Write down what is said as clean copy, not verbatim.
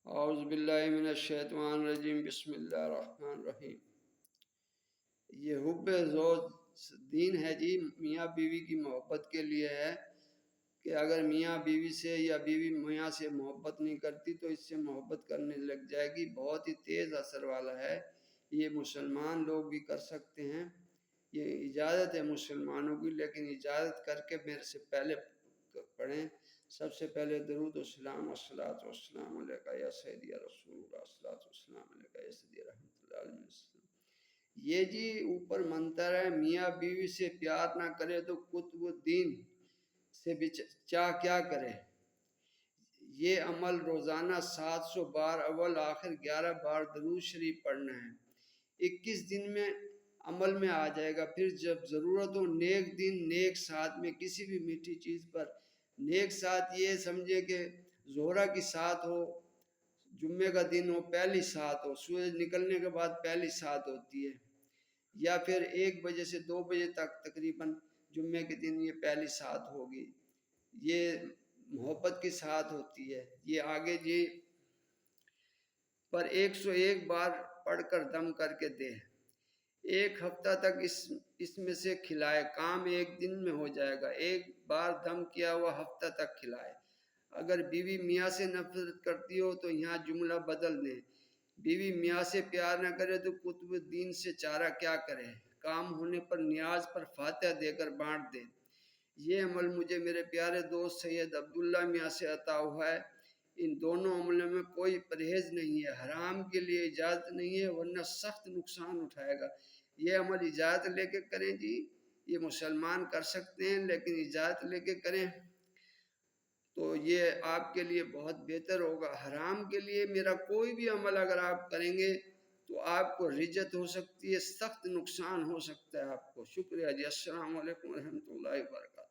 اعوذ باللہ من الشیطان الرجیم، بسم اللہ الرحمن الرحیم۔ یہ حب زوج دین ہے جی، میاں بیوی کی محبت کے لیے ہے کہ اگر میاں بیوی سے یا بیوی میاں سے محبت نہیں کرتی تو اس سے محبت کرنے لگ جائے گی۔ بہت ہی تیز اثر والا ہے، یہ مسلمان لوگ بھی کر سکتے ہیں، یہ اجازت ہے مسلمانوں کی، لیکن اجازت کر کے میرے سے پہلے پڑھیں۔ سب سے پہلے درود و سلام، الصلاۃ والسلام علیکہ یا سیدی یا رسول اللہ، الصلاۃ والسلام علیکہ یا سیدی رحمۃ اللہ علیہ۔ یہ جی اوپر منتر ہے، میاں بیوی سے پیار نہ کرے تو قطب الدین سے چاہ کیا کرے۔ یہ عمل روزانہ 700 بار اول آخر 11 بار درود شریف پڑھنا ہے، 21 دن میں عمل میں آ جائے گا۔ پھر جب ضرورت ہو نیک دن نیک ساتھ میں کسی بھی میٹھی چیز پر، نیک ساتھ یہ سمجھے کہ زہرہ کی ساتھ ہو، جمعے کا دن ہو، پہلی ساتھ ہو، سورج نکلنے کے بعد پہلی ساتھ ہوتی ہے، یا پھر 1 بجے سے 2 بجے تک تقریباً جمعے کے دن یہ پہلی ساتھ ہوگی، یہ محبت کی ساتھ ہوتی ہے۔ یہ آگے جی پر 101 بار پڑھ کر دم کر کے دے، 1 ہفتہ تک اس میں سے کھلائے، کام 1 دن میں ہو جائے گا۔ 1 بار دم کیا ہوا ہفتہ تک کھلائے۔ اگر بیوی میاں سے نفرت کرتی ہو تو یہاں جملہ بدل دیں، بیوی میاں سے پیار نہ کرے تو قطب الدین سے چارہ کیا کرے، کام ہونے پر نیاز پر فاتحہ دے کر بانٹ دے۔ یہ عمل مجھے میرے پیارے دوست سید عبداللہ میاں سے عطا ہوا ہے۔ ان دونوں عملوں میں کوئی پرہیز نہیں ہے، حرام کے لیے اجازت نہیں ہے، ورنہ سخت نقصان اٹھائے گا۔ یہ عمل اجازت لے کے کریں جی، یہ مسلمان کر سکتے ہیں، لیکن اجازت لے کے کریں تو یہ آپ کے لیے بہت بہتر ہوگا۔ حرام کے لیے میرا کوئی بھی عمل اگر آپ کریں گے تو آپ کو رجت ہو سکتی ہے، سخت نقصان ہو سکتا ہے آپ کو۔ شکریہ جی، السلام علیکم ورحمۃ اللہ وبرکاتہ۔